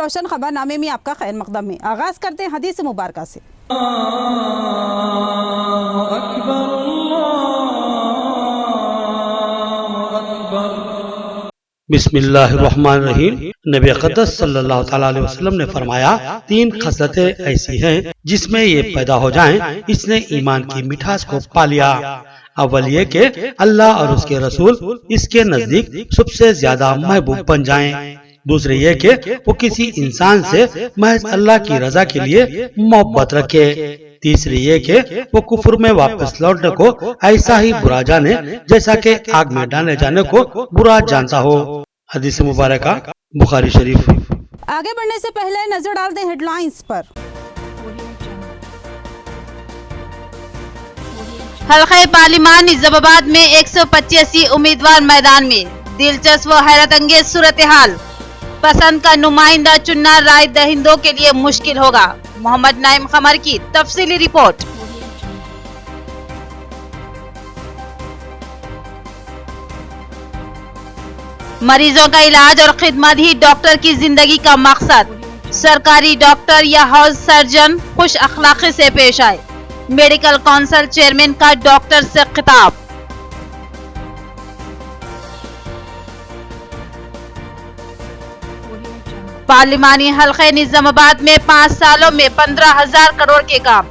रोशन खबरनामे में आपका खैर मकदम है। आगाज करते हैं हदीस मुबारक से। बिस्मिल्लाहिर्रहमानिर्रहीम। नबी अक़दस सल्लल्लाहु तआला अलैहि वसल्लम ने फरमाया, 3 खसलतें ऐसी हैं जिसमें ये पैदा हो जाएं, इसने ईमान की मिठास को पा लिया। अव्वल ये कि अल्लाह और उसके रसूल इसके नजदीक सबसे ज्यादा महबूब बन जाएं। दूसरे ये कि वो किसी इंसान से महज अल्लाह की रजा के लिए मोहब्बत रखे। तीसरी ये कि वो कुफ्र में वापस लौटने को ऐसा ही बुरा जाने जैसा कि आग में डाले जाने को बुरा जानता हो। हदीस मुबारक बुखारी शरीफ। आगे बढ़ने से पहले नजर डालते हैं हेडलाइंस पर। हल्का पार्लिमान निजामाबाद में 185 उम्मीदवार मैदान में, दिलचस्प व हैरत अंगेज सूरत हाल। पसंद का नुमाइंदा चुनना राय दहिंदों के लिए मुश्किल होगा। मोहम्मद नाइम खमर की तफसीली रिपोर्ट। मरीजों का इलाज और खिदमत ही डॉक्टर की जिंदगी का मकसद। सरकारी डॉक्टर या हाउस सर्जन खुश अखलाकी से पेश आए। मेडिकल काउंसिल चेयरमैन का डॉक्टर से खिताब। पार्लिमानी हल्के निजामाबाद में 5 सालों में 15,000 करोड़ के काम।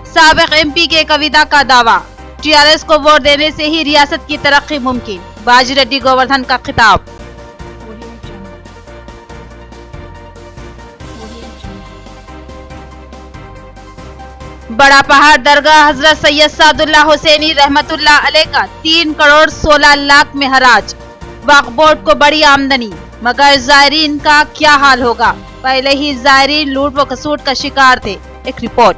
साबिक एमपी के कविता का दावा, टीआरएस को वोट देने से ही रियासत की तरक्की मुमकिन। बाजीरेड्डी गोवर्धन का खिताब। बड़ा पहाड़ दरगाह हजरत सैयद सादुल्लाह हुसैनी रहमतुल्लाह अलैह का 3 करोड़ 16 लाख में हराज। वक्फ बोर्ड को बड़ी आमदनी, मगर जायरीन का क्या हाल होगा। पहले ही जायरीन लूट व कसूट का शिकार थे। एक रिपोर्ट।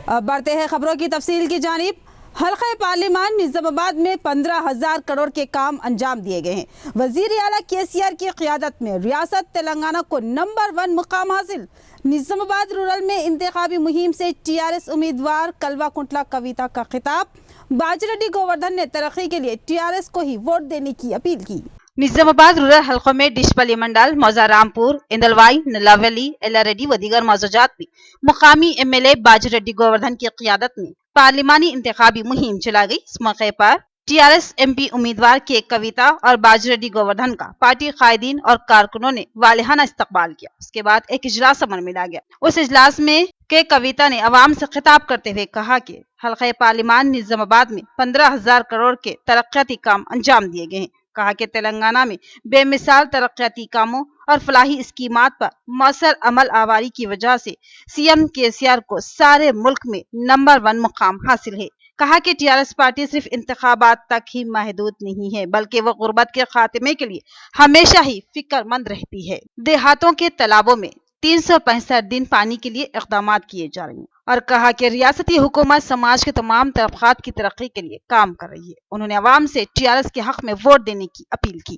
अब बढ़ते हैं खबरों की तफसील की जानिब। हल्का पार्लिमान निजामाबाद में 15,000 करोड़ के काम अंजाम दिए गए हैं। वजीर आला केसीआर की क़ियादत में रियासत तेलंगाना को नंबर 1 मुकाम हासिल। निजामाबाद रूरल में इंतखाबी मुहिम से टीआरएस उम्मीदवार कलवा कुंटला कविता का खिताब। बाजीरेड्डी गोवर्धन ने तरक्की के लिए टीआरएस को ही वोट देने की अपील की। निजामाबाद रूरल हल्कों में डिशपली मंडल, मौजारामपुर, इंदलवाई, नलावली, एलारेड्डी व दीगर मौजूदात में मुकामी एमएलए बाजीरेड्डी गोवर्धन की क़ियादत में पार्लिमानी इंतखाबी मुहिम चला गई। इस मौके पर टीआरएस एमपी उम्मीदवार के कविता और बाजीरेड्डी गोवर्धन का पार्टी कायदीन और कारकुनों ने वालिहाना इस्तकबाल किया। उसके बाद एक इजलास अमल में ला गया। उस इजलास में के कविता ने अवाम से खिताब करते हुए कहा कि हल्का पार्लिमान निजामाबाद में 15,000 करोड़ के तरक्याती काम अंजाम दिए गए हैं। कहा कि तेलंगाना में बेमिसाल तरक्याती कामों और फलाही स्कीमात पर मौसर अमल आवारी की वजह से सीएम केसीआर को सारे मुल्क में नंबर 1 मुकाम हासिल है। कहा कि टीआरएस पार्टी सिर्फ इंतखाबात तक ही महदूद नहीं है, बल्कि वो गुर्बत के खात्मे के लिए हमेशा ही फिक्रमंद रहती है। देहातों के तालाबों में 365 दिन पानी के लिए इक़दामात किए जा रहे हैं और कहा कि रियासती हुकूमत समाज के तमाम तबक़ात की तरक्की के लिए काम कर रही है। उन्होंने अवाम से टीआरएस के हक में वोट देने की अपील की।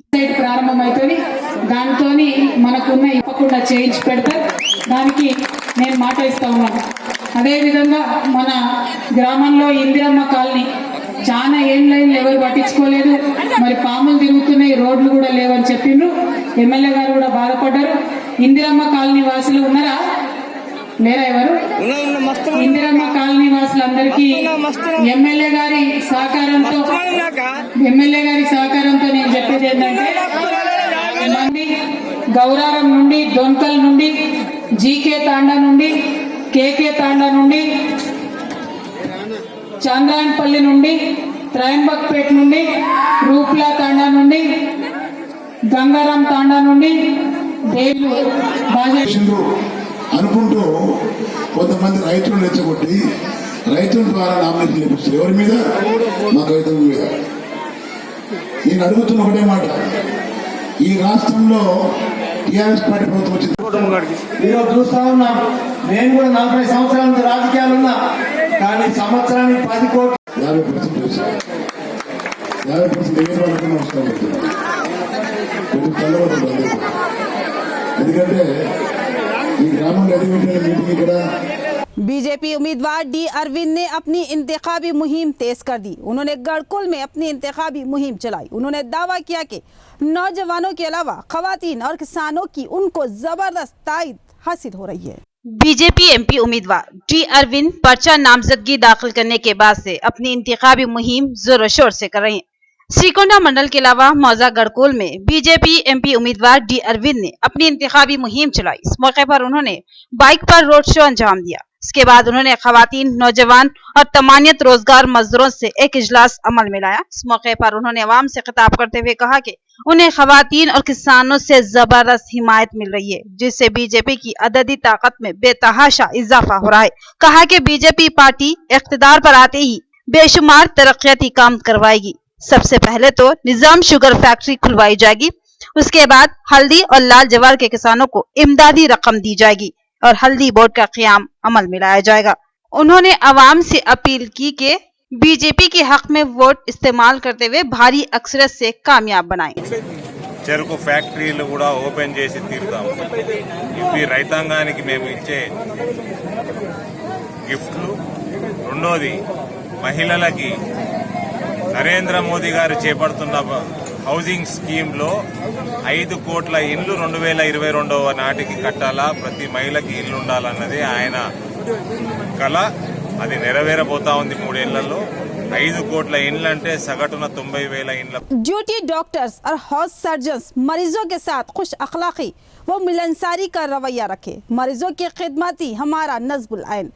అదే విధంగా మన గ్రామంలో ఇందిరమ్మ కాలనీ చాలా ఏళ్ళైంది, ఎవరు పట్టించుకోలేదు. మరి పాములు తిరుగుతున్నాయి, రోడ్లు కూడా లేవని చెప్పిండ్రు. ఎమ్మెల్యే గారు కూడా బాధపడ్డారు. ఇందిరమ్మ కాలనీ వాసులు ఉన్నారా? లేరా? ఎవరు? ఇందిరమ్మ కాలనీ వాసులందరికీ ఎమ్మెల్యే గారి సహకారంతో నేను చెప్పేది ఏంటంటే, మంది గౌరారం నుండి, దొంకల్ నుండి, జీకే తాండా నుండి, కేకే తాండా నుండి, చంద్రాయన్పల్లి నుండి, త్రయంబక్పేట నుండి, రూప్లా తాండా నుండి, గంగారాం తాండా నుండి దేవి అనుకుంటూ కొంతమంది రైతులను రెచ్చగొట్టి రైతుల ద్వారా నామినేషన్ చేపిస్తారు. ఎవరి మీద? మా రైతుల మీద. నేను అడుగుతున్న ఒకటే మాట, ఈ రాష్ట్రంలో టీఆర్ఎస్ పార్టీ ప్రభుత్వం వచ్చింది. ఈరోజు చూస్తా ఉన్నాం. నేను కూడా 40 సంవత్సరాల నుంచి రాజకీయాలు ఉన్నా, కానీ సంవత్సరానికి 10 కోట్లు 50% చేశారు. 50% ఏ వాళ్ళకన్నా వస్తాను కొంచెం తెల్లబడుతుంది. ఎందుకంటే ఈ గ్రామంలో ఎదుగుతున్న మీటింగ్ ఇక్కడ बीजेपी उम्मीदवार डी अरविंद ने अपनी इंतखाबी मुहिम तेज कर दी। उन्होंने गढ़कुल में अपनी इंतखाबी मुहिम चलाई। उन्होंने दावा किया कि नौजवानों के अलावा खवातीन और किसानों की उनको जबरदस्त तायद हासिल हो रही है। बीजेपी एमपी उम्मीदवार डी अरविंद पर्चा नामजदगी दाखिल करने के बाद से अपनी इंतखाबी मुहिम जोरों शोर से कर रहे हैं। श्रीकोंडा मंडल के अलावा मौजा गढ़कुल में बीजेपी एमपी उम्मीदवार डी अरविंद ने अपनी इंतखाबी मुहिम चलाई। इस मौके पर उन्होंने बाइक पर रोड शो अंजाम दिया। इसके बाद उन्होंने खवातीन, नौजवान और तमानियत रोजगार मजदूरों से एक इजलास अमल में लाया। इस मौके पर उन्होंने अवाम से खिताब करते हुए कहा कि उन्हें खवातीन और किसानों से जबरदस्त हिमायत मिल रही है, जिससे बीजेपी की अददी ताकत में बेतहाशा इजाफा हो रहा है। कहा कि बीजेपी पार्टी इख्तिदार पर आते ही बेशुमार तरक्याती काम करवाएगी। सबसे पहले तो निजाम शुगर फैक्ट्री खुलवाई जाएगी, उसके बाद हल्दी और लाल जवार के किसानों को इमदादी रकम दी जाएगी और हल्दी बोर्ड का क़याम अमल में लाया जाएगा। उन्होंने अवाम से अपील की कि बीजेपी के हक में वोट इस्तेमाल करते हुए भारी अक्सरियत से कामयाब बनाएं। చెరుకు ఫ్యాక్టరీలు కూడా ఓపెన్ చేసి తీరుతాము. ఇవి రైతాంగానికి మేము ఇచ్చే గిఫ్ట్లు. రెండోది మహిళలకి నరేంద్ర మోదీ గారు చేపడుతున్న హౌసింగ్ స్కీమ్ లో 5 కోట్ల ఇండ్లు 2022 నాటికి కట్టాలా, ప్రతి మహిళకి ఇల్లు ఉండాలన్నది ఆయన కల. అది నెరవేరబోతా ఉంది 3 ఏళ్లలో. 5 కోట్ల ఇండ్లు అంటే సగటున 90,000 ఇండ్ల. ड्यूटी डॉक्टर्स और हाउस सर्जन्स मरीजों के साथ खुश अखलाकी व मिलनसारी का रवैया रखे। मरीजों की खिदमत ही हमारा नज़्बुल ऐन।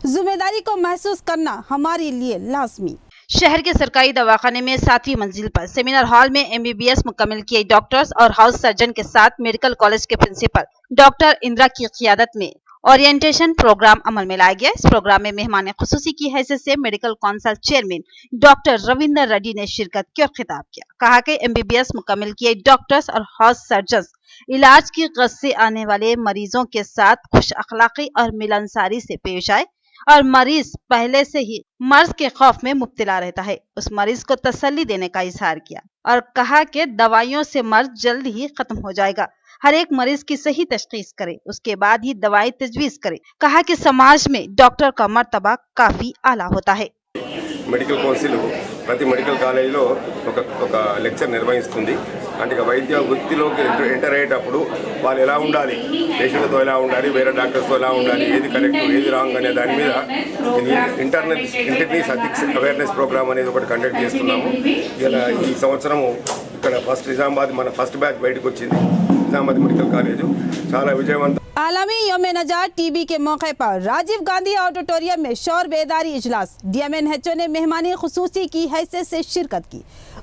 जिम्मेदारी को महसूस करना हमारे लिए लाजमी। शहर के सरकारी दवाखाने में 7वीं मंजिल पर सेमिनार हॉल में MBBS मुकम्मल किए डॉक्टर्स और हाउस सर्जन के साथ मेडिकल कॉलेज के प्रिंसिपल डॉक्टर इंदिरा की क़ियादत में ओरिएंटेशन प्रोग्राम अमल में लाया गया। इस प्रोग्राम में मेहमान खुसूसी की हैसियत से medical council chairman doctor Ravinder Reddy ने शिरकत की और खिताब किया। कहा कि MBBS मुकम्मल किए डॉक्टर्स और हाउस सर्जन्स इलाज की गरज से आने वाले मरीजों के साथ खुश अखलाकी और मिलनसारी से पेश आए और मरीज पहले से ही मर्ज के खौफ में मुब्तला रहता है, उस मरीज को तसल्ली देने का इजहार किया और कहा कि दवाइयों से मर्ज जल्द ही खत्म हो जाएगा। हर एक मरीज की सही तशखीस करे, उसके बाद ही दवाई तजवीज करे। कहा कि समाज में डॉक्टर का मर्तबा काफी आला होता है। మెడికల్ కౌన్సిల్ ప్రతి మెడికల్ కాలేజీలో ఒక లెక్చర్ నిర్వహిస్తుంది. అంటే వైద్య వృత్తిలోకి ఎంటర్ అయ్యేటప్పుడు వాళ్ళు ఎలా ఉండాలి, పేషెంట్తో ఎలా ఉండాలి, వేరే డాక్టర్స్తో ఎలా ఉండాలి, ఏది కరెక్ట్ ఏది రాంగ్ అనే దాని మీద ఇంటర్నీస్ అవేర్నెస్ ప్రోగ్రామ్ అనేది ఒకటి కండక్ట్ చేస్తున్నాము. ఇలా ఈ సంవత్సరము ఇక్కడ నిజామాబాద్ మన ఫస్ట్ బ్యాచ్ బయటకు వచ్చింది. నిజామాబాద్ మెడికల్ కాలేజ్ చాలా విజయవంతం. आलमी यौम नजात टीबी के मौके पर राजीव गांधी ऑडिटोरियम में शौर बेदारी इजलास। DMNHO ने मेहमानी खुसूसी की हैसियत से शिरकत की।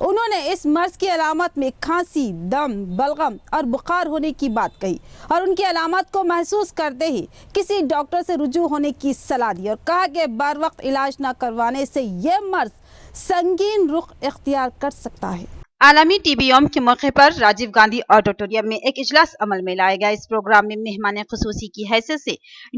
उन्होंने इस मर्ज की अलामत में खांसी, दम, बलगम और बुखार होने की बात कही और उनकी अलामत को महसूस करते ही किसी डॉक्टर से रुजू होने की सलाह दी और कहा कि बर वक्त इलाज न करवाने से यह मर्ज संगीन रुख इख्तियार कर सकता है। आलमी टीबी यौम के मौके पर राजीव गांधी ऑडिटोरियम में एक इजलास अमल में लाया गया। इस प्रोग्राम में मेहमान खुसूसी की हैसियत से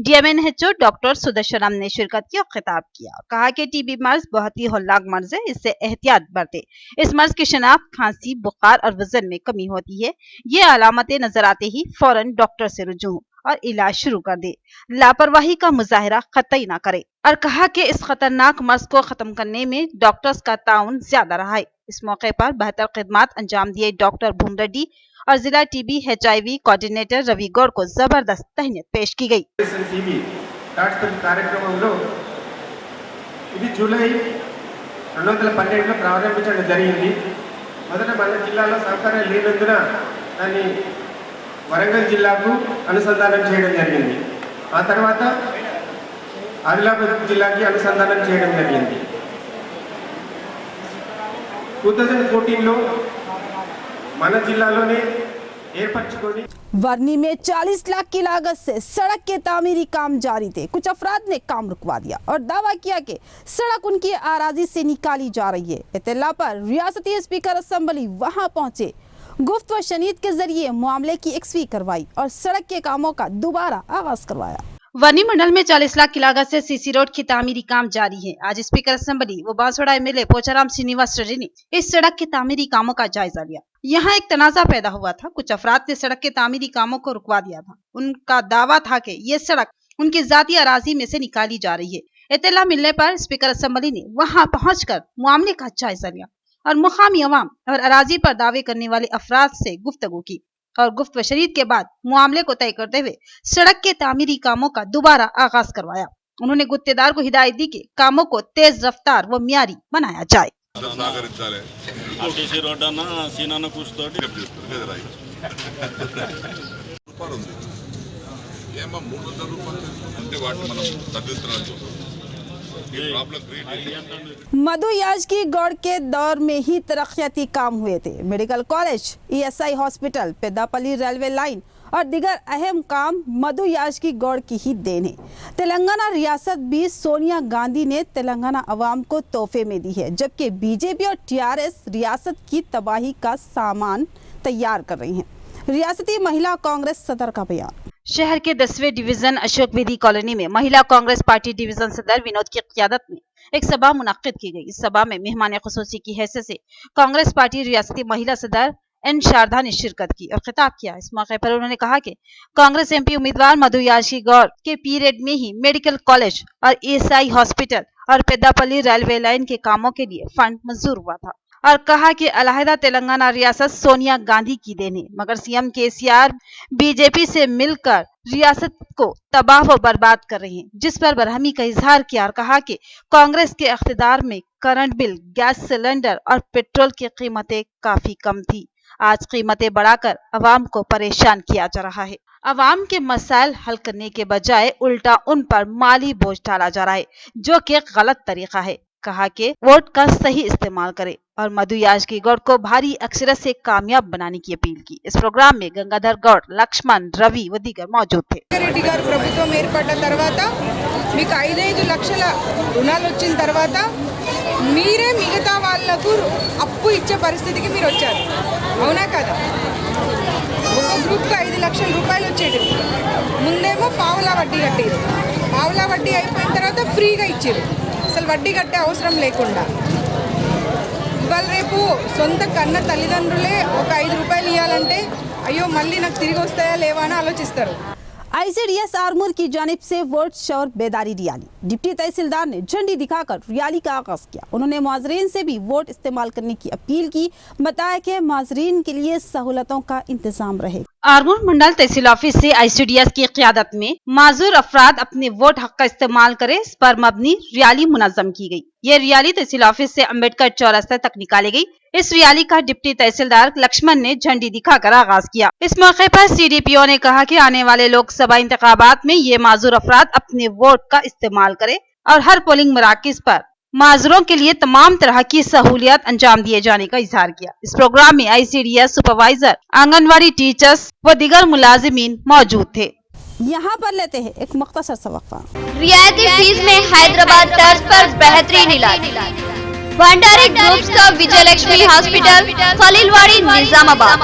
DMNHO डॉक्टर सुदर्शनम ने शिरकत की और खिताब किया और कहा कि टीबी मर्ज बहुत ही होलनाक मर्ज है, इससे एहतियात बरते। इस मर्ज की शनाख्त खांसी, बुखार और वजन में कमी होती है। ये अलामतें नजर आते ही फौरन डॉक्टर से रुजू और इलाज शुरू कर दे। लापरवाही का मुजाहिरा कतई ना करे और कहा कि इस खतरनाक मर्ज को खत्म करने में डॉक्टर्स का ताउन ज्यादा रहा है। इस मौके पर बेहतर खिदमत अंजाम दिए डॉक्टर भूम रेड्डी और जिला TB HIV coordinator Ravi Goud को जबरदस्त तहनीत पेश की गई। కార్యక్రమంలో ఇది జూలై 2012లో ప్రారంభించడం జరిగింది. మొదట మన జిల్లాలో సౌకర్యం లేనందున దాన్ని వరంగల్ జిల్లాకు అనుసంధానం చేయడం జరిగింది. ఆ తర్వాత ఆదిలాబాద్ జిల్లాకి అనుసంధానం చేయడం జరిగింది. 2014లో మన జిల్లాలోనే ఏర్పరచుకొని वर्नी में 40 लाख की लागत से सड़क के तामीरी काम जारी थे। कुछ अफराद ने काम रुकवा दिया और दावा किया कि सड़क उनकी आराजी से निकाली जा रही है। इत्तला पर रियासती स्पीकर असेंबली वहां पहुंचे, गुफ्त व शनीद के जरिए मामले की एक्सवी करवाई और सड़क के कामों का दोबारा आगाज करवाया। वर्नी मंडल में 40 लाख की लागत से सीसी रोड की तामीरी काम जारी है। आज स्पीकर असेंबली व बांसवाड़ा MLA पोचाराम श्रीनिवास रेड्डी ने इस सड़क के तामीरी कामों का जायजा लिया। यहाँ एक तनाजा पैदा हुआ था। कुछ अफराद ने सड़क के तामीरी कामों को रुकवा दिया था। उनका दावा था कि ये सड़क उनकी जाती अराजी में से निकाली जा रही है। इत्तला मिलने पर स्पीकर असेंबली ने वहां पहुंचकर मामले का जायजा लिया और मुकामी अवाम और अराजी पर दावे करने वाले अफराद से गुफ्तगू की और गुफ्त व शरीत के बाद मामले को तय करते हुए सड़क के तामीरी कामों का दोबारा आगाज करवाया। उन्होंने गुत्तेदार को हिदायत दी कि कामों को तेज रफ्तार व म्यारी बनाया जाए। मधु याजकी गौड़ के दौर में ही तरक्याती काम हुए थे। Medical college, ESI hospital, Peddapalli railway line और दीगर अहम काम मधु याजकी गौड़ की ही देन है। तेलंगाना रियासत भी सोनिया गांधी ने तेलंगाना अवाम को तोहफे में दी है, जबकि बीजेपी और TRS रियासत की तबाही का सामान तैयार कर रही हैं। रियासती महिला कांग्रेस सदर का बयान। शहर के 10वें डिवीजन अशोक विधि कॉलोनी में महिला कांग्रेस पार्टी डिवीजन सदर विनोद की क़ियादत में एक सभा मुनक्किद की गई। इस सभा में मेहमान खुसूसी की हैसियत से कांग्रेस पार्टी रियासती महिला सदर N शारदा ने शिरकत की और खिताब किया। इस मौके पर उन्होंने कहा कि कांग्रेस MP उम्मीदवार मधु याजकी गौड़ के पीरियड में ही मेडिकल कॉलेज और ESI हॉस्पिटल और पेद्दापल्ली रेलवे लाइन के कामों के लिए फंड मंजूर हुआ था और कहा कि अलहदा तेलंगाना रियासत सोनिया गांधी की देन है, मगर CM KCR बीजेपी से मिलकर रियासत को तबाह व बर्बाद कर रही है, जिस पर बरहमी का इजहार किया और कहा कि कांग्रेस के इख्तिदार में करंट बिल, गैस सिलेंडर और पेट्रोल की कीमतें काफी कम थी। आज कीमतें बढ़ाकर अवाम को परेशान किया जा रहा है। अवाम के मसाइल हल करने के बजाय उल्टा उन पर माली बोझ डाला जा रहा है, जो कि गलत तरीका है। कहा कि वोट का सही इस्तेमाल करे और मधु याजकी गौड़ को भारी अक्षरत से कामयाब बनाने की अपील की। इस प्रोग्राम में गंगाधर गौड़, लक्ष्मण, रवि व दीगर मौजूद थे। రెడ్డి గారు ప్రభుత్వం ఏర్పడ్డ తర్వాత మీకు 5-5 లక్షల రుణాలు వచ్చిన తర్వాత మీరే మిగతా వాళ్లకు అప్పు ఇచ్చే పరిస్థితికి మీరు వచ్చారు, అవునా కదా? ఒక గ్రూప్కి 5 లక్షల రూపాయలు వచ్చేది, ముందేమో పావలా వడ్డీ కట్టేది, పావలా వడ్డీ అయిపోయిన తర్వాత ఫ్రీగా ఇచ్చారు, అసలు వడ్డీ కట్టే అవసరం లేకుండా. ఇవాళ రేపు సొంత కన్న తల్లిదండ్రులే ఒక 5 రూపాయలు ఇవ్వాలంటే అయ్యో మళ్ళీ నాకు తిరిగి వస్తాయా లేవా అని ఆలోచిస్తారు. ICDS आरमूर की जानिब से वोट शोर बेदारी रैली। डिप्टी तहसीलदार ने झंडी दिखाकर रैली का आगाज किया। उन्होंने मुआजरीन से भी वोट इस्तेमाल करने की अपील की। बताया कि मुआजरीन के लिए सहूलतों का इंतजाम रहेगा। आरमूर मंडल तहसील ऑफिस से ICDS की क़ियादत में माजूर अफराद अपने वोट हक का इस्तेमाल करें, इस पर मबनी रैली मुनज़्ज़म की गई। ये रैली तहसील ऑफिस से अम्बेडकर चौरास्ते तक निकाली गई। इस रैली का डिप्टी तहसीलदार लक्ष्मण ने झंडी दिखाकर आगाज किया। इस मौके पर CDPO ने कहा कि आने वाले लोकसभा इंतखाबात में ये माजूर अफराद अपने वोट का इस्तेमाल करें और हर पोलिंग मराकज पर माजूरों के लिए तमाम तरह की सहूलियत अंजाम दिए जाने का इजहार किया। इस प्रोग्राम में ICDS सुपरवाइजर, आंगनवाड़ी टीचर्स व दीगर मुलाजिमीन मौजूद थे। यहाँ पर लेते हैं एक मुख्तसर सा वक्फा। रियायती फीस में हैदराबाद तर्ज पर बेहतरीन इलाज। भंडारी ग्रुप्स का विजय लक्ष्मी हॉस्पिटल, खलीलवाड़ी, निजामाबाद।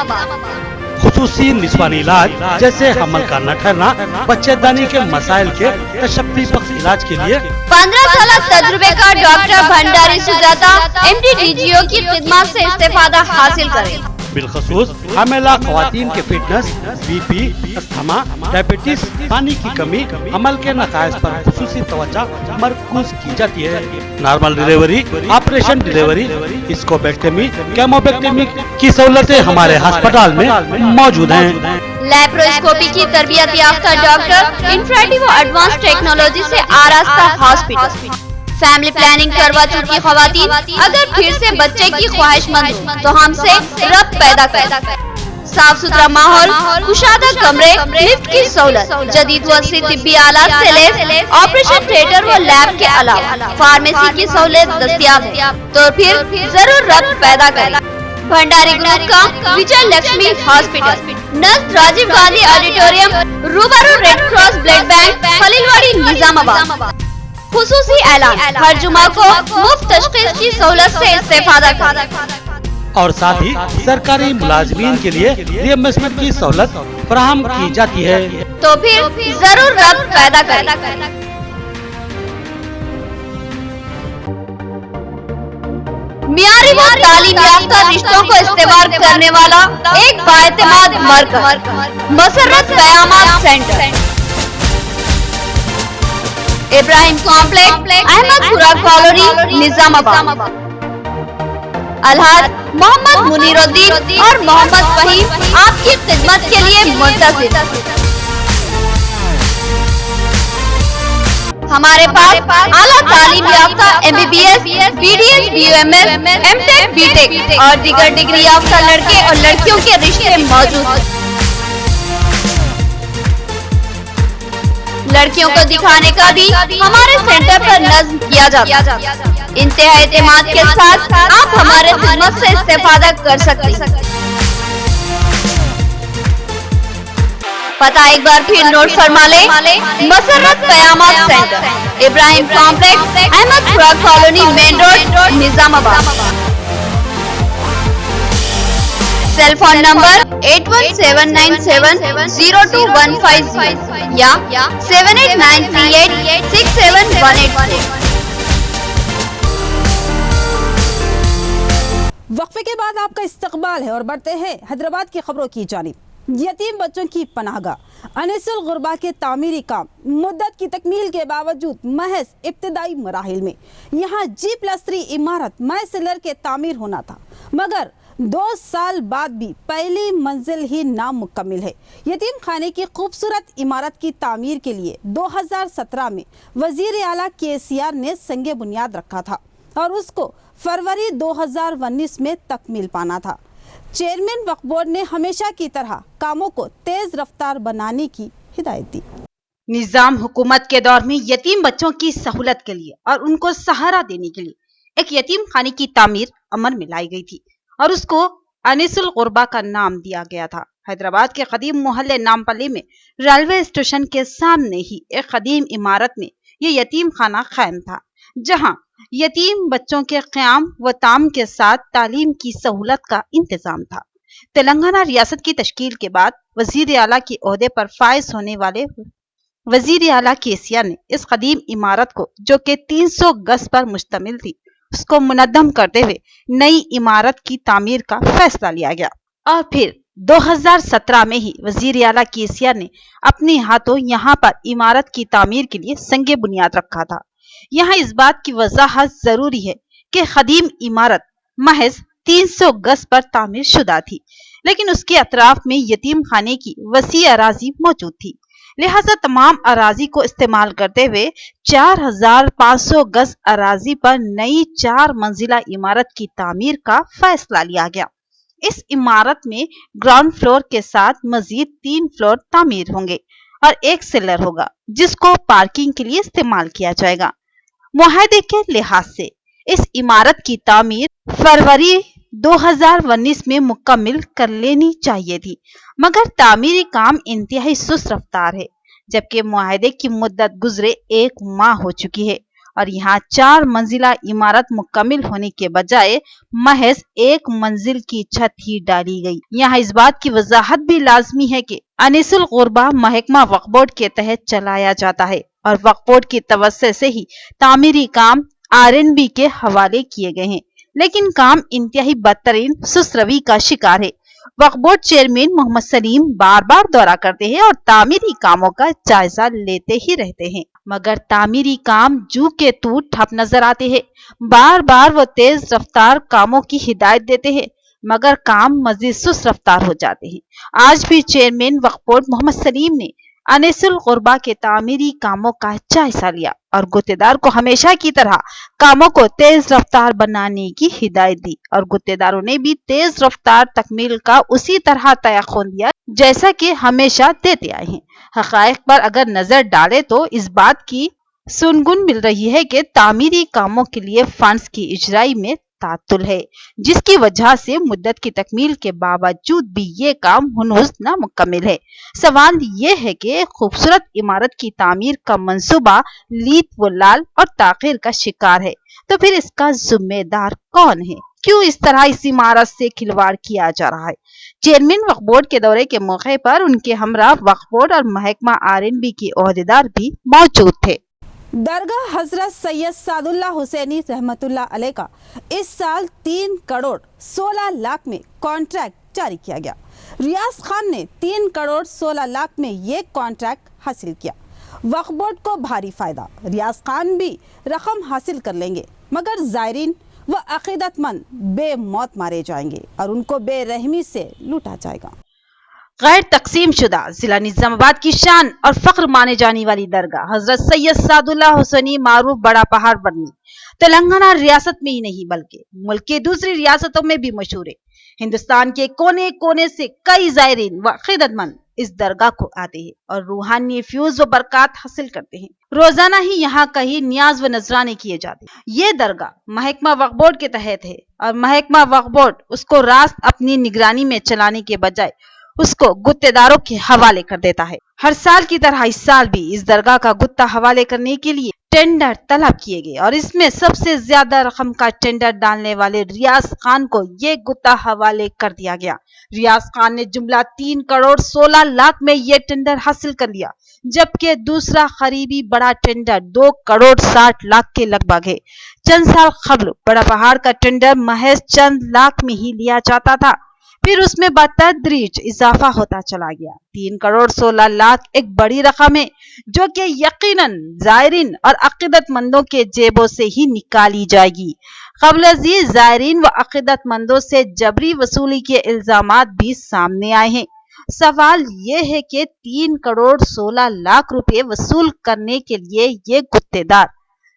खुसूसी निस्वानी इलाज जैसे हमल का न ठहरना, बच्चेदानी के मसाइल के तशफ़्फ़ी बख्श इलाज के लिए 15 साल तजुर्बे का doctor Bhandari Sujata MD DGO की खिदमत से इस्तेफादा हासिल करें। बिलखसूस हमेला ख़वातीन के फिटनेस, BP, अस्थमा, डायबिटीज, पानी की कमी, अमल के नकायस पर खुसूसी तवज्जो मरकूज की जाती है। नॉर्मल डिलीवरी, ऑपरेशन डिलीवरी, स्कोपेक्टमी, केमोपेक्टमी की सहूलतें हमारे अस्पताल में मौजूद हैं। लैप्रोस्कोपी की तरबियत याफ्ता डॉक्टर, इंफ्रारेड व एडवांस टेक्नोलॉजी से आरास्ता हॉस्पिटल। फैमिली प्लानिंग करवा चुकी खवातीन अगर फिर से बच्चे की ख्वाहिशमंद हो तो हमसे रब्त पैदा करें। साफ सुथरा माहौल, कुशादा कमरे, लिफ्ट की सहूलत, जदीद व तिब्बी आलात से लैस, ऑपरेशन थिएटर व लैब के अलावा फार्मेसी की सहूलत दस्तियाब है, तो फिर जरूर रब्त पैदा करें। भंडारी ग्रुप का विजय लक्ष्मी हॉस्पिटल, नज़दीक राजीव गांधी ऑडिटोरियम, रूबरू red cross blood bank, Khaleelwadi, Nizamabad. खुसूसी ऐलान, हर जुमा को मुफ्त तशखीस की सहूलत से इस्तेफादा करें और साथ ही सरकारी मुलाजमीन के लिए रिएम्बर्समेंट की सहूलत फराहम की जाती है, तो फिर जरूर रब्त पैदा करें। मियारी व तालीम याफ्ता रिश्तों को इस्तेमाल करने वाला एक बाएतमाद मरकज, मसर्रत क़यामत center. Ibrahim complex, Ahmedpura colony, Nizamabad. Alhaj Mohammed Muneeruddin और मोहम्मद फहीम आपकी खिदमत के लिए मुंतज़िर। हमारे पास आला तालीम याफ्ता MBBS, BDS, BUMS, MTech, BTech और दीगर डिग्री याफ्ता लड़के और लड़कियों के रिश्ते मौजूद हैं। लड़कियों को दिखाने का भी हमारे सेंटर पर नज़्म किया जाता है। इंतहा एतमाद के साथ आप हमारे खिदमत से इस्तेफादा कर सकते हैं। पता एक बार फिर नोट फरमा ले, मसरत क़यामत center, Ibrahim complex, Ahmedpura colony, main road, Nizamabad. Cell phone number 8179702150 या 7893867180। वक्फे के बाद आपका इस्तकबाल है और बढ़ते हैं हैदराबाद की खबरों की जानिब। यतीम बच्चों की पनाहगाह अनिसुल गुरबा के तामीरी काम मुद्दत की तकमील के बावजूद महज इब्तदाई मराहिल में। यहाँ G+3 इमारत मैसिलर के तामीर होना था, मगर 2 साल बाद भी पहली मंजिल ही नामुकम्मिल है। यतीम खाने की खूबसूरत इमारत की तामीर के लिए 2017 में वजीर आला KCR ने संगे बुनियाद रखा था और उसको फरवरी 2019 में तकमील पाना था। चेयरमैन वक्फ बोर्ड ने हमेशा की तरह कामों को तेज रफ्तार बनाने की हिदायत दी। निजाम हुकूमत के दौर में यतीम बच्चों की सहूलत के लिए और उनको सहारा देने के लिए एक यतीम खाने की तामीर अमल में लाई गई थी और उसको अनिसुल गुरबा का नाम दिया गया था। हैदराबाद के कदीम मोहल्ले नामपल्ली में रेलवे स्टेशन के सामने ही एक कदीम इमारत में ये यतीम खाना कायम था, जहां यतीम बच्चों के क़याम व ताम के साथ तालीम की सहूलत का इंतजाम था। तेलंगाना रियासत की तश्कील के बाद वजीर आला के ओहदे पर फाइज होने वाले वजीर आला KCR ने इस कदीम इमारत को, जो कि 300 गज पर मुश्तमिल थी, उसको मुनद्दम करते हुए नई इमारत की तामीर का फैसला लिया गया। और फिर 2017 में ही वजीर आला KCR ने अपने हाथों यहाँ पर इमारत की तामीर के लिए संगे बुनियाद रखा था। यहाँ इस बात की वजाहत जरूरी है कि कदीम इमारत महज 300 गज पर तामीर शुदा थी, लेकिन उसके अतराफ में यतीम खाने की वसी अराजी मौजूद थी। लिहाजा तमाम अराजी को इस्तेमाल करते हुए 4500 गज अराजी पर नई 4 मंजिला इमारत की तामीर का फैसला लिया गया। इस इमारत में ग्राउंड फ्लोर के साथ मजीद 3 फ्लोर तामीर होंगे और एक सेलर होगा, जिसको पार्किंग के लिए इस्तेमाल किया जाएगा। मुआहदे के लिहाज से इस इमारत की तामीर फरवरी 2019 में मुकम्मिल कर लेनी चाहिए थी, मगर तामीरी काम इंतहाई सुस्त रफ्तार है, जबकि मुआहदे की मुद्दत गुजरे 1 माह हो चुकी है और यहाँ 4 मंजिला इमारत मुकम्मिल होने के बजाय महज 1 मंजिल की छत ही डाली गई। यहाँ इस बात की वजाहत भी लाजमी है कि अनिसुल गुरबा महकमा वक्फ बोर्ड के तहत चलाया जाता है और वक्फ बोर्ड की तवज्जो से ही तामीरी काम RNB के हवाले किए गए हैं, लेकिन काम इंतहाई बदतरीन सुस्त रवि का शिकार है। वक्फ बोर्ड चेयरमैन मोहम्मद सलीम बार बार दौरा करते हैं और तामीरी कामों का जायजा लेते ही रहते हैं, मगर तामीरी काम जू के तू ठप नजर आते हैं। बार बार वो तेज रफ्तार कामों की हिदायत देते हैं, मगर काम मजीद सुस्त रफ्तार हो जाते हैं। आज भी चेयरमैन वक्फ बोर्ड मोहम्मद सलीम ने अनिसुल गुरबा के तामीरी कामों का जायजा लिया और गुत्तेदार को हमेशा की तरह कामों को तेज रफ्तार बनाने की हिदायत दी और गुत्तेदारों ने भी तेज रफ्तार तकमील का उसी तरह तयख्खुन दिया जैसा कि हमेशा देते आए हैं। हक़ाइक़ पर अगर नजर डाले तो इस बात की सुनगुन मिल रही है कि तामीरी कामों के लिए फंड्स की इजराई में तातुल है, जिसकी वजह से मुद्दत की तकमील के बावजूद भी ये काम हुनूज नामुकम्मिल है। सवाल ये है कि खूबसूरत इमारत की तामीर का मंसूबा लीत व लाल और ताखीर का शिकार है, तो फिर इसका जिम्मेदार कौन है? क्यों इस तरह इस इमारत से खिलवाड़ किया जा रहा है? चेयरमैन वक्फ बोर्ड के दौरे के मौके पर उनके हमरा वक्फ बोर्ड और महकमा RNB के ओहदेदार भी मौजूद थे। दरगाह हजरत सैयद सादुल्लाह हुसैनी रहमतुल्लाह अलैह का इस साल 3 करोड़ 16 लाख में कॉन्ट्रैक्ट जारी किया गया। रियाज खान ने 3 करोड़ 16 लाख में ये कॉन्ट्रैक्ट हासिल किया। वक्फ बोर्ड को भारी फायदा, रियाज खान भी रकम हासिल कर लेंगे मगर जायरीन व अकीदतमंद बेमौत मारे जाएंगे और उनको बेरहमी से लूटा जाएगा। गैर तकसीम शुदा जिला निजामाबाद की शान और फख्र माने जाने वाली दरगाह हजरत सैयद सादुल्लाह हुसैनी मारूफ बड़ा पहाड़ बनी तेलंगाना रियासत में ही नहीं बल्कि मुल्क के दूसरी रियासतों में भी मशहूर है। हिंदुस्तान के कोने कोने से कई जायरीन व अकीदतमंद इस दरगाह को आते हैं और रूहानी फ्यूज व बरकत हासिल करते हैं। रोजाना ही यहाँ कहीं नियाज व नजराने किए जाते हैं। ये दरगाह महकमा वक्फ बोर्ड के तहत है और महकमा वक्फ बोर्ड उसको रास्त अपनी निगरानी में चलाने के बजाय उसको गुत्तेदारों के हवाले कर देता है। हर साल की तरह इस साल भी इस दरगाह का गुत्ता हवाले करने के लिए टेंडर तलब किए गए और इसमें सबसे ज्यादा रकम का टेंडर डालने वाले रियाज खान को ये गुत्ता हवाले कर दिया गया। रियाज खान ने जुमला 3 करोड़ 16 लाख में ये टेंडर हासिल कर लिया, जबकि दूसरा करीबी बड़ा टेंडर 2 करोड़ 60 लाख के लगभग है। चंद साल कबल बड़ा पहाड़ का टेंडर महज चंद लाख में ही लिया जाता था, फिर उसमें बतदरीज इजाफा होता चला गया। 3 करोड़ 16 लाख एक बड़ी रकम है जो कि यकीनन जायरीन और अकीदतमंदों के जेबों से ही निकाली जाएगी। कबल जायरीन व अकीदतमंदों से जबरी वसूली के इल्जामात भी सामने आए हैं। सवाल ये है कि 3 करोड़ 16 लाख रुपए वसूल करने के लिए ये गुत्तेदार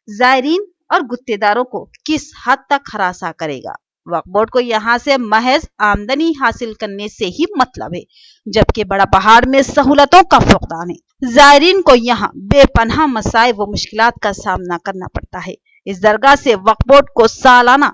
जायरीन और गुत्तेदारों को किस हद तक हरासा करेगा। वक्फ बोर्ड को यहाँ से महज आमदनी हासिल करने से ही मतलब है, जबकि बड़ा पहाड़ में सहूलतों का फुकदान है। जायरीन को यहाँ बेपनाह मसाइब व मुश्किलात का सामना करना पड़ता है। इस दरगाह से वक्फ बोर्ड को सालाना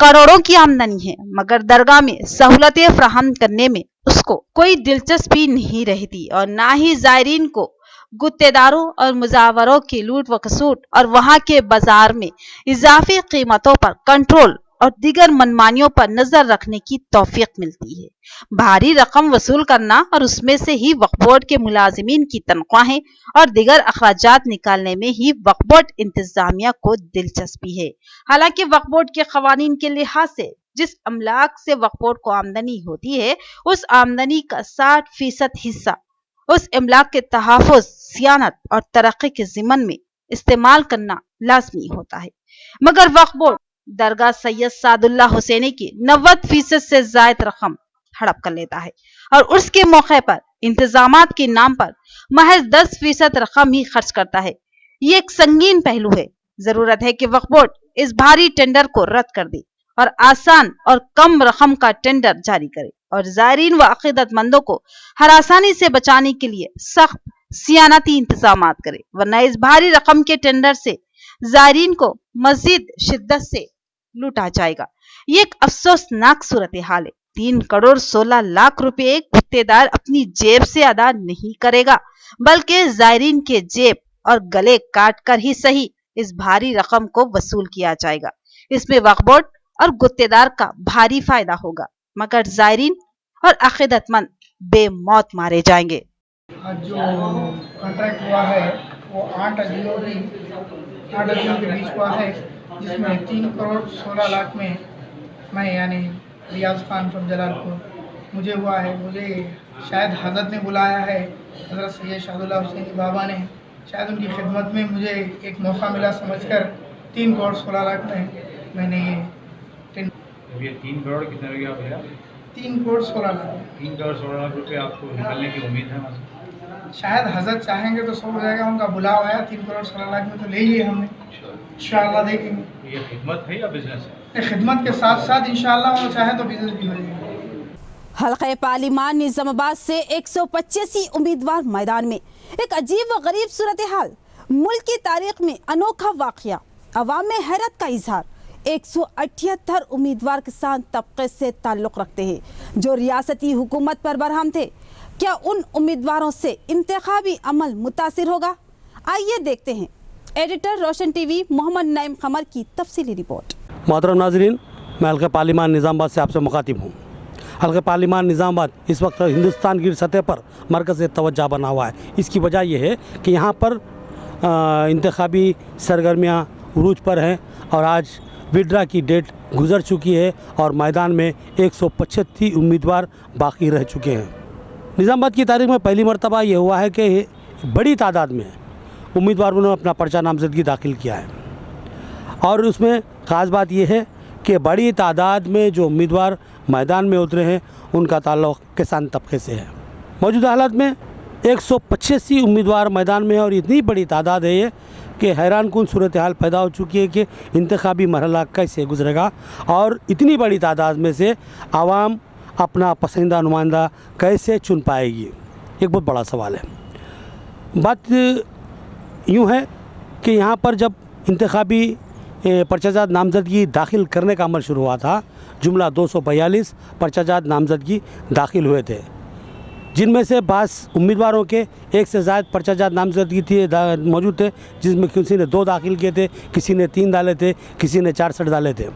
करोड़ों की आमदनी है, मगर दरगाह में सहूलतें फराहम करने में उसको कोई दिलचस्पी नहीं रहती और ना ही जायरीन को गुत्तेदारों और मुजावरों की लूट व खसूट और वहाँ के बाजार में इजाफी कीमतों पर कंट्रोल और दीगर मनमानियों पर नजर रखने की तौफीक मिलती है। भारी रकम वसूल करना और उसमें से ही वक्फ बोर्ड के मुलाजिमीन की तनख्वाहें और दीगर अखराजात निकालने में ही वक्फ बोर्ड इंतजामिया को दिलचस्पी है। हालांकि वक्फ बोर्ड के कवानीन के लिहाज से जिस अमलाक से वक्फ बोर्ड को आमदनी होती है, उस आमदनी का 60% हिस्सा उस अमलाक के तहफ़्फ़ुज़, सियानत और तरक्की के ज़िमन में इस्तेमाल करना लाज़मी होता है। मगर वक्फ बोर्ड दरगाह सैयद सादुल्लाह हुसैनी की 90% से ज्यादा रकम हड़प कर लेता है और उसके मौके पर इंतजामात के नाम पर महज 10% रकम ही खर्च करता है। ये एक संगीन पहलू है। जरूरत है कि वक्फ बोर्ड इस भारी टेंडर को रद्द कर दे और आसान और कम रकम का टेंडर जारी करे और जायरीन व अकीदतमंदों को हरासानी से बचाने के लिए सख्त सियानती इंतजामात करे, वरना इस भारी रकम के टेंडर से जायरीन को मजीद शिद्दत से लूटा जाएगा। ये एक अफसोसनाक सूरत हाल है। 3 करोड़ 16 लाख रुपए गुत्तेदार अपनी जेब से अदा नहीं करेगा, बल्कि जायरीन के जेब और गले काट कर ही सही इस भारी रकम को वसूल किया जाएगा। इसमें वक्फ बोर्ड और गुत्तेदार का भारी फायदा होगा, मगर जायरीन और अकीदतमंद बेमौत मारे जाएंगे। आज जो कॉन्ट्रैक्ट हुआ है वो 8 अजीलों के बीच हुआ है, जिसमें 3 करोड़ 16 लाख में मैं यानी रियाज खान फ्रॉम जलालपुर मुझे हुआ है। मुझे शायद हजरत ने बुलाया है, हजरत सैयद शादुल्लाह हुसैनी बाबा ने, शायद उनकी खिदमत में मुझे एक मौका मिला समझकर 3 करोड़ 16 लाख में मैंने ये 3 करोड़ कितने रुपये आप भैया? 3 करोड़ 16 लाख 3 करोड़ 16 लाख रुपये आपको निकलने की उम्मीद है? शायद हजरत चाहेंगे तो सब हो जाएगा। उनका बुलाव आया 3 करोड़ 16 लाख में तो ले लिए हमने, इंशाअल्लाह देखेंगे। ये खिदमत है या बिजनेस है? खिदमत के साथ साथ इंशाअल्लाह वो चाहे तो बिजनेस भी हो जाएगा। हल्का पार्लिमान निजामाबाद से 185 उम्मीदवार मैदान में। एक अजीब व गरीब सूरत हाल, मुल्क की तारीख में अनोखा वाकया, अवाम में हैरत का इजहार। 178 उम्मीदवार किसान तबके से ताल्लुक़ रखते हैं जो रियासती हुकूमत पर बरहम थे। क्या उन उम्मीदवारों से इंतखाबी अमल मुतासिर होगा? आइए देखते हैं। एडिटर रोशन टीवी मोहम्मद नईम कमर की तफसीली रिपोर्ट। मोहतरम नाज़रीन, मैं हल्का पार्लिमान निज़ामाबाद से आपसे मुखातिब हूँ। हल्का पार्लिमान निज़ामाबाद इस वक्त हिंदुस्तान की सतह पर मरकज़ तवज्जो बना हुआ है। इसकी वजह यह है कि यहाँ पर इंतखाबी सरगर्मियाँ उरूज पर हैं और आज विड्रा की डेट गुजर चुकी है और मैदान में 185 उम्मीदवार बाकी रह चुके हैं। निज़ामाबाद की तारीख में पहली मरतबा ये हुआ है कि बड़ी तादाद में उम्मीदवारों ने अपना पर्चा नामजदगी दाखिल किया है और उसमें ख़ास बात यह है कि बड़ी तादाद में जो उम्मीदवार मैदान में उतरे हैं उनका ताल्लुक़ किसान तबके से है। मौजूदा हालत में 185 उम्मीदवार मैदान में है और इतनी बड़ी तादाद है ये कि हैरान कुन सूरत हाल पैदा हो चुकी है कि इंतखाबी मरहला कैसे गुजरेगा और इतनी बड़ी तादाद में से आवाम अपना पसंदीदा नुमाइंदा कैसे चुन पाएगी, एक बहुत बड़ा सवाल है। बात यूँ है कि यहाँ पर जब इंतखाबी पर्चाजात नामजदगी दाखिल करने का अमल शुरू हुआ था, जुमला 242 पर्चाजात नामजदगी दाखिल हुए थे, जिनमें से बास उम्मीदवारों के एक से ज़्यादा पर्चाजात नामजदगी मौजूद थे, जिसमें किसी ने 2 दाखिल किए थे, किसी ने 3 डाले थे, किसी ने 4 सट डाले थे।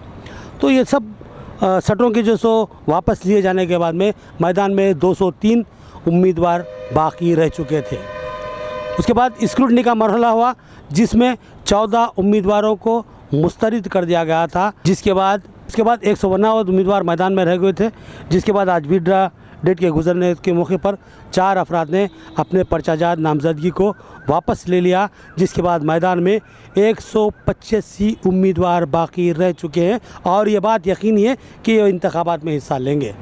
तो ये सब सटों के जो सो वापस लिए जाने के बाद में मैदान में 203 उम्मीदवार बाकी रह चुके थे। उसके बाद स्क्रूटनी का मरहला हुआ जिसमें 14 उम्मीदवारों को मुस्तरद कर दिया गया था, जिसके बाद 159 उम्मीदवार मैदान में रह गए थे, जिसके बाद आज विड्रा डेट के गुजरने के मौके पर 4 अफराद ने अपने पर्चाजात नामजदगी को वापस ले लिया, जिसके बाद मैदान में 185 उम्मीदवार बाकी रह चुके हैं और ये बात यकीनी है कि ये इंतखाबात में हिस्सा लेंगे।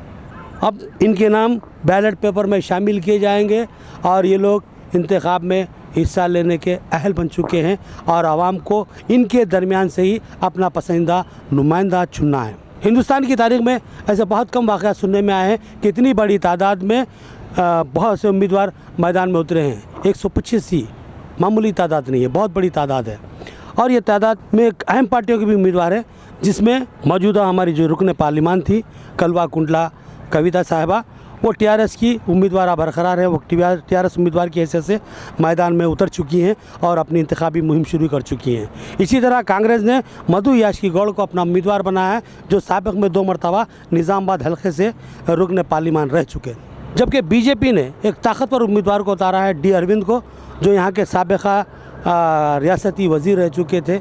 अब इनके नाम बैलेट पेपर में शामिल किए जाएंगे और ये लोग इंतखाब में हिस्सा लेने के अहल बन चुके हैं और आवाम को इनके दरमियान से ही अपना पसंदीदा नुमाइंदा चुनना है। हिंदुस्तान की तारीख में ऐसे बहुत कम वाक़या सुनने में आए हैं कि इतनी बड़ी तादाद में बहुत से उम्मीदवार मैदान में उतरे हैं। 185 मामूली तादाद नहीं है, बहुत बड़ी तादाद है और ये तादाद में एक अहम पार्टियों की भी उम्मीदवार है, जिसमें मौजूदा हमारी जो रुकन पार्लिमान थी कलवा कुंडला कविता साहिबा, वो टीआरएस की उम्मीदवार बरकरार है। वो टीआरएस उम्मीदवार की हैसियत से मैदान में उतर चुकी हैं और अपनी इंतखाबी मुहिम शुरू कर चुकी हैं। इसी तरह कांग्रेस ने मधु याशी गौड़ को अपना उम्मीदवार बनाया है, जो साबिक़ में 2 मरतबा निज़ामाबाद हल्के से रुकन पार्लिमान रह चुके हैं। जबकि बीजेपी ने एक ताकतवर उम्मीदवार को उतारा है, डी अरविंद को, जो यहाँ के साबिक़ा रियासती वज़ीर रह चुके थे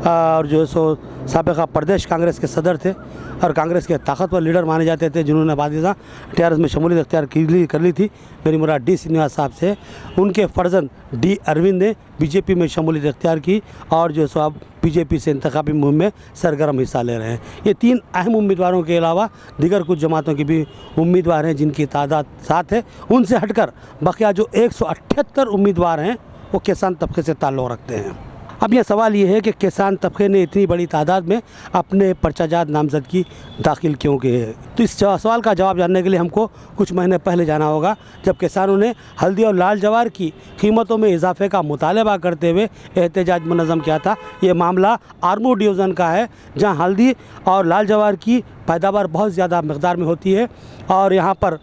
और जो सो साबिक़ा प्रदेश कांग्रेस के सदर थे और कांग्रेस के ताकतवर लीडर माने जाते थे, जिन्होंने बादशाह टीआरएस में शमूलियत अख्तियार कर ली थी। मेरी मुराद डी श्रीनिवास साहब से, उनके फर्जंद डी अरविंद ने बीजेपी में शमूलियत अख्तियार की और जो सो अब बीजेपी से इंतखाबी मुहिम में सरगर्म हिस्सा ले रहे हैं। ये 3 अहम उम्मीदवारों के अलावा दीगर कुछ जमातों के भी उम्मीदवार हैं जिनकी तादाद 7 है। उनसे हटकर बकिया जो 178 उम्मीदवार हैं वो किसान तबके से ताल्लुक़ रखते हैं। अब यह सवाल ये है कि किसान तबके ने इतनी बड़ी तादाद में अपने पर्चाजात नामजदगी दाखिल क्यों किए हैं। तो इस सवाल का जवाब जानने के लिए हमको कुछ महीने पहले जाना होगा, जब किसानों ने हल्दी और लाल जवार की कीमतों में इजाफे का मुतालबा करते हुए एहतजाज मुनज़्ज़म किया था। ये मामला आर्मू डिवीज़न का है, जहाँ हल्दी और लाल जवार की पैदावार बहुत ज़्यादा मकदार में होती है और यहाँ पर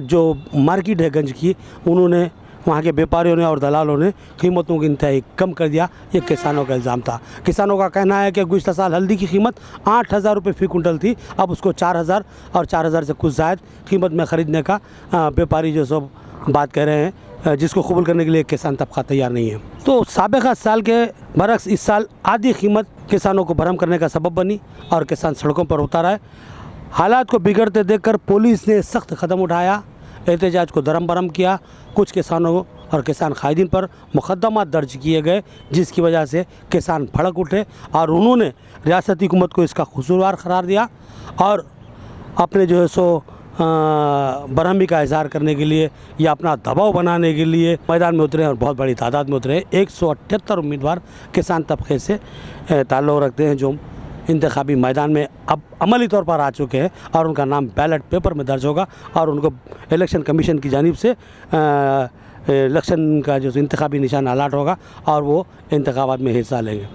जो मार्केट है गंज की, उन्होंने वहाँ के व्यापारियों ने और दलालों ने कीमतों की इंतहाई कम कर दिया। ये किसानों का इल्ज़ाम था। किसानों का कहना है कि गुज़श्ता साल हल्दी की कीमत 8,000 रुपये फ़ी कुंटल थी, अब उसको 4,000 और 4,000 से कुछ ज़ायद कीमत में ख़रीदने का व्यापारी जो सब बात कह रहे हैं, जिसको कबूल करने के लिए किसान तबका तैयार नहीं है। तो साबिक़ा साल के बरक्स इस साल आधी कीमत किसानों को भरम करने का सबब बनी और किसान सड़कों पर उतारा है। हालात को बिगड़ते देखकर पुलिस ने सख्त कदम उठाया, एहतजाज को दरम बरम किया। कुछ किसानों और किसान कायदीन पर मुकदमा दर्ज किए गए, जिसकी वजह से किसान भड़क उठे और उन्होंने रियासती हुकूमत को इसका कसूरवार करार दिया और अपने जो है सो बरहमी का इजहार करने के लिए या अपना दबाव बनाने के लिए मैदान में उतरे और बहुत बड़ी तादाद में उतरे। 178 उम्मीदवार किसान तबके से ताल्लुक़ रखते हैं, जो इंतखाबी मैदान में अब अमली तौर पर आ चुके हैं और उनका नाम बैलेट पेपर में दर्ज होगा और उनको इलेक्शन कमीशन की जानिब से इलेक्शन का जो इंतखाबी निशान अलाट होगा और वो इंतखाबात में हिस्सा लेंगे।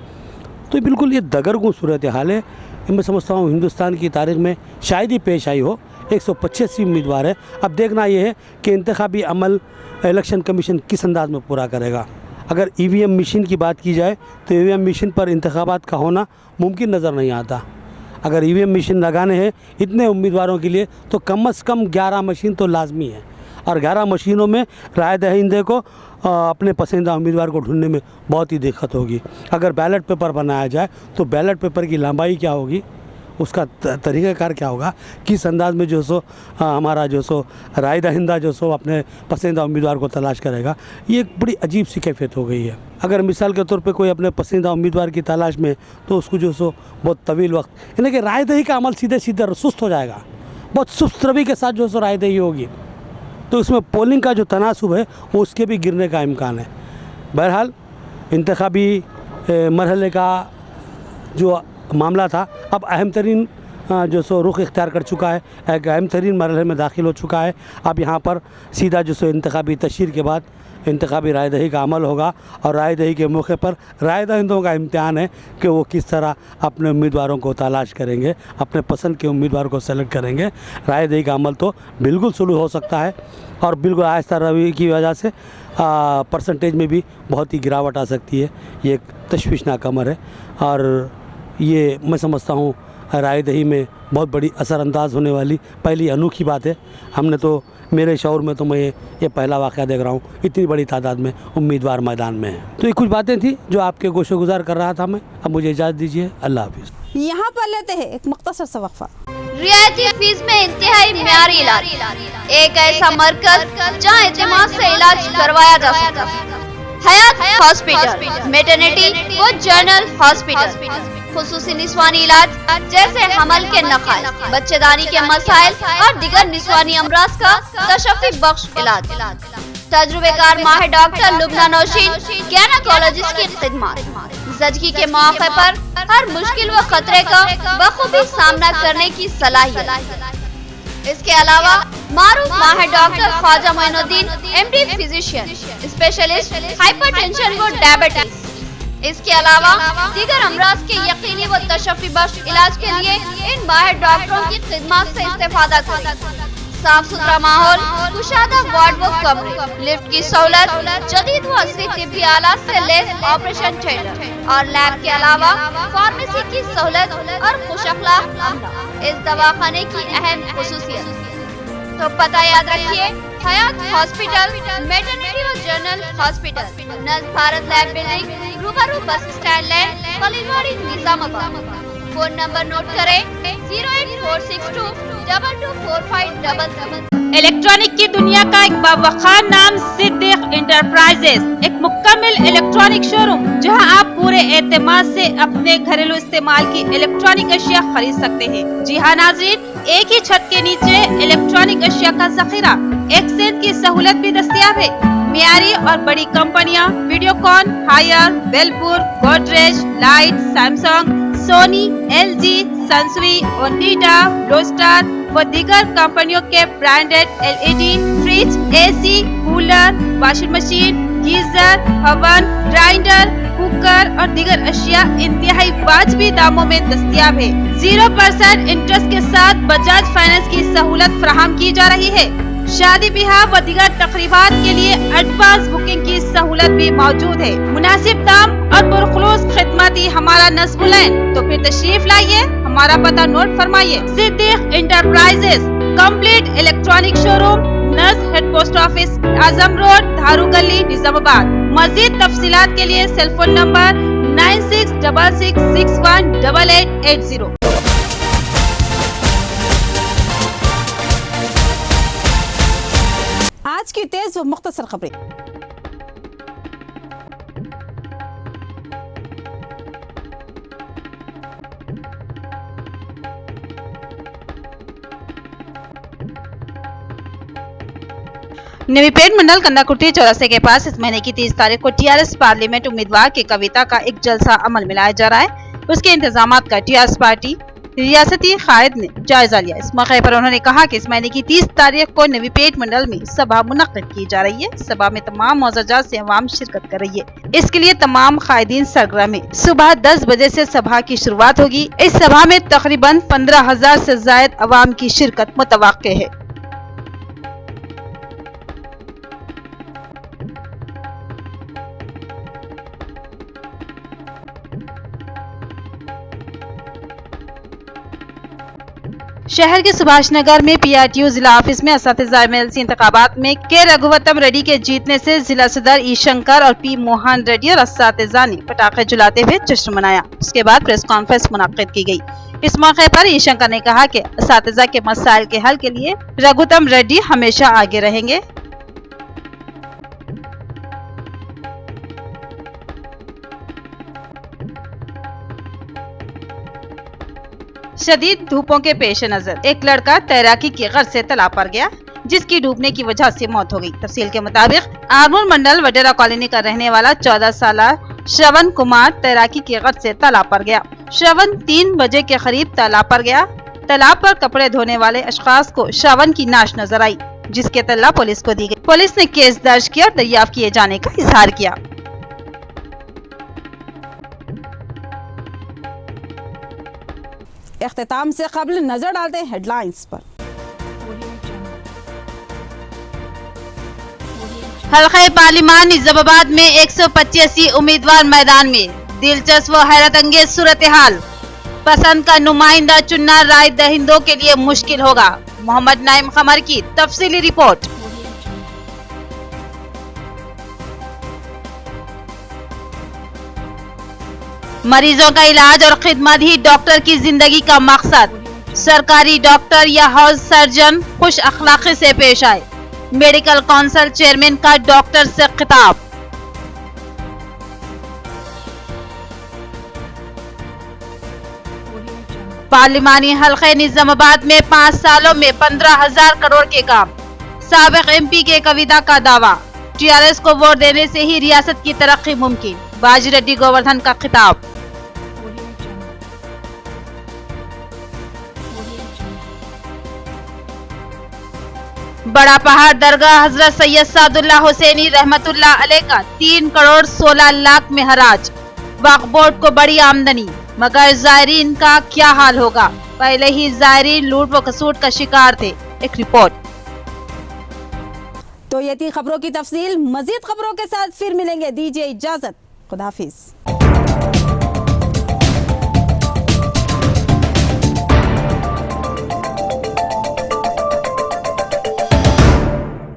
तो बिल्कुल ये दगरगुं सूरत हाल है। मैं समझता हूँ हिंदुस्तान की तारीख में शायद ही पेश आई हो। 185 उम्मीदवार है। अब देखना ये है कि इंतखाबी अमल इलेक्शन कमीशन किस अंदाज में पूरा करेगा। अगर ईवीएम मशीन की बात की जाए तो ईवीएम मशीन पर इंतखाबात का होना मुमकिन नज़र नहीं आता। अगर ईवीएम मशीन लगाने हैं इतने उम्मीदवारों के लिए तो कम से कम 11 मशीन तो लाजमी है और 11 मशीनों में राय दहिंदे को अपने पसंदीदा उम्मीदवार को ढूंढने में बहुत ही दिक्कत होगी। अगर बैलेट पेपर बनाया जाए तो बैलेट पेपर की लंबाई क्या होगी, उसका तरीक़ाकार क्या होगा, किस अंदाज में जो सो हमारा जो सो राय दहिंदा जो सो अपने पसंदीदा उम्मीदवार को तलाश करेगा, ये एक बड़ी अजीब सी कैफियत हो गई है। अगर मिसाल के तौर पे कोई अपने पसंदीदा उम्मीदवार की तलाश में, तो उसको जो सो बहुत तवील वक्त, यानी कि राय दही का अमल सीधे सीधे सुस्त हो जाएगा, बहुत सुस्त रवि के साथ जो सो राय दही होगी, तो इसमें पोलिंग का जो तनासुब है वो उसके भी गिरने का इम्कान है। बहरहाल इंतखाबी मरहले का जो मामला था अब अहम तरीन जो सो रुख इख्तियार कर चुका है, एक अहम तरीन मरहले में दाखिल हो चुका है। अब यहाँ पर सीधा जो सो इंतखाबी तशहीर के बाद इंतखाबी राय दही का अमल होगा, और राय दही के मौके पर राय दहिंदों का इम्तिहान है कि वो किस तरह अपने उम्मीदवारों को तलाश करेंगे, अपने पसंद के उम्मीदवार को सेलेक्ट करेंगे। राय दही का अमल तो बिल्कुल शुरू हो सकता है, और बिल्कुल आहिस्ता रवि की वजह से परसेंटेज में भी बहुत ही गिरावट आ सकती है। ये एक तशवीशनाक अमर है, और ये मैं समझता हूँ राय दही में बहुत बड़ी असरअंदाज होने वाली पहली अनोखी बात है। हमने तो, मेरे शौर में तो मैं ये पहला वाक़या देख रहा हूँ, इतनी बड़ी तादाद में उम्मीदवार मैदान में हैं। तो ये कुछ बातें थी जो आपके गोशे गुजार कर रहा था मैं। अब मुझे इजाज़त दीजिए, अल्लाह हाफिज़। यहाँ पर लेते हैं एक मुख्तसर सा वक्फा। रियायती फीस में इंतहाई म्यारी इलाज, एक ऐसा मरकज जहाँ एतमाद से इलाज करवाया जा सकता है। हयात हॉस्पिटल, मैटरनिटी व जनरल हॉस्पिटल, खुसूसी निस्वानी इलाज जैसे हमल के नकाइस, बच्चेदानी के मसाइल और दिगर निस्वानी अमराज का तशफ़ी बख्श इलाज। तजुर्बेकार माहिर डॉक्टर लुबना नौशीन गैनाकोलॉजिस्ट की खिदमत, ज़चगी के मौके पर हर मुश्किल व खतरे का बखूबी सामना करने की सलाहियत। इसके अलावा मारूफ माहिर doctor Khwaja Moinuddin MD physician, specialist hypertension व डायबिटीज। इसके अलावा दीगर अमराज के यकीनी व तशफ़ी बख्श इलाज के लिए इन माहिर डॉक्टरों की खिदमत से इस्तेफादा करें। साफ सुथरा माहौल, कुशादा वार्ड व कमरे, लिफ्ट की सहूलत, जदीद व असली तिब्बी आलात से लैस ऑपरेशन थिएटर और लैब के अलावा फार्मेसी की सहूलत और खुश अखलाक अमला इस दवाखाने की अहम खुसूसियत। तो पता याद रखिए, हयात हॉस्पिटल, मैटरनिटी और जनरल हॉस्पिटल, नज़ भारत लैब बिल्डिंग, रूबरू bus stand land, Khaleelwadi, Nizamabad. Phone number note करें 08462 224577। इलेक्ट्रॉनिक की दुनिया का एक बावखार नाम सिद्दीक इंटरप्राइजेस, एक मुकम्मल इलेक्ट्रॉनिक शोरूम जहां आप पूरे एतमाद से अपने घरेलू इस्तेमाल की इलेक्ट्रॉनिक अशिया खरीद सकते हैं। जी हाँ नाज़रीन, एक ही छत के नीचे इलेक्ट्रॉनिक अशिया का जखीरा, एक्सचेंज की सहूलत भी दस्तयाब है। मियारी और बड़ी कंपनियां वीडियोकॉन, हायर, बेलपुर, गोदरेज, लाइट, Samsung, Sony, LG, Sansui, Onida, Blue Star व दीगर कंपनियों के branded LED, fridge, AC, cooler, washing machine, geyser, oven, grinder, cooker और दीगर अशिया इंतहाई वाजबी दामों में दस्तयाब है। 0% इंटरेस्ट के साथ बजाज फाइनेंस की सहूलत फराहम की जा रही है। शादी ब्याह व दीगर तकरीबात के लिए एडवांस बुकिंग की सहूलत भी मौजूद है। मुनासिब दाम और पुरखुलूस खिदमती हमारा नस्ब लाइन। तो फिर तशरीफ लाइए, हमारा पता नोट फरमाइए। Siddique enterprises, complete electronic showroom, नज़ head post office, Azam road, Dharu गली, निजामाबाद। मजीद तफसीलात के लिए सेलफोन नंबर 9666618880। आज की तेज व मुख्तसर खबरें। नवीपेट मंडल कंदाकुर्ती चौरासे के पास इस महीने की 30 तारीख को TRS पार्लियामेंट उम्मीदवार की कविता का एक जलसा अमल में लाया जा रहा है। उसके इंतजामात का TRS पार्टी रियासती कायद ने जायजा लिया। इस मौके पर उन्होंने कहा कि इस महीने की 30 तारीख को नवीपेट मंडल में सभा मुनक्किद की जा रही है। सभा में तमाम मौजूदात से अवाम शिरकत कर रही है। इसके लिए तमाम कायदीन सरगर्म है। सुबह 10 बजे से सभा की शुरुआत होगी। इस सभा में तकरीबन 15,000 से जायद अवाम की शिरकत मुतवक्के है। शहर के सुभाष नगर में PRTU जिला ऑफिस में असातिज़ा MLC इंतखाबात में के रघुवतम रेड्डी के जीतने से जिला सदर E शंकर और P मोहन रेड्डी और असातिज़ा ने पटाखे जलाते हुए जश्न मनाया। उसके बाद प्रेस कॉन्फ्रेंस मुनाकिद की गई। इस मौके पर ईशंकर ने कहा कि असातिज़ा के मसाइल के हल के लिए रघुतम रेड्डी हमेशा आगे रहेंगे। शदीद धूपों के पेश नजर एक लड़का तैराकी की गर्ज से तालाब पर गया, जिसकी डूबने की वजह से मौत हो गई। तफसील के मुताबिक आरमूर मंडल वडेरा कॉलोनी का रहने वाला 14 साल श्रवण कुमार तैराकी की गर्ज से तालाब पर गया। श्रवण 3 बजे के करीब तालाब पर गया। तालाब पर कपड़े धोने वाले अशखास को श्रवण की नाश नजर आई, जिसके तल्ला पुलिस को दी गई। पुलिस ने केस दर्ज किया और दरियाफ्त किए जाने का इजहार किया। इख्तिताम से कबल नजर डालते हैं हेडलाइंस पर। हल्का पार्लिमान निजामाबाद में 185 उम्मीदवार मैदान में, दिलचस्प व हैरत अंगेज सूरत हाल। पसंद का नुमाइंदा चुनना राय दहिंदों के लिए मुश्किल होगा। मोहम्मद नाइम खमर की तफसीली रिपोर्ट। मरीजों का इलाज और खिदमत ही डॉक्टर की जिंदगी का मकसद। सरकारी डॉक्टर या हाउस सर्जन खुश अखलाकी से पेश आए। मेडिकल काउंसिल चेयरमैन का डॉक्टर से खिताब। पार्लिमानी हल्के निजामाबाद में 5 सालों में 15,000 करोड़ के काम। साबिक MP के कविता का दावा। TRS को वोट देने से ही रियासत की तरक्की मुमकिन। बाजिरेड्डी गोवर्धन का खिताब। बड़ा पहाड़ दरगाह हजरत सैयद सादुल्लाह हुसैनी रहमतुल्लाह अलैह का 3 करोड़ 16 लाख में हराज। वक्फ बोर्ड को बड़ी आमदनी, मगर जायरीन का क्या हाल होगा? पहले ही जायरीन लूट व खसूट का शिकार थे। एक रिपोर्ट। तो ये थी खबरों की तफसील। मजीद खबरों के साथ फिर मिलेंगे। दीजिए इजाजत। खुदा हाफिज।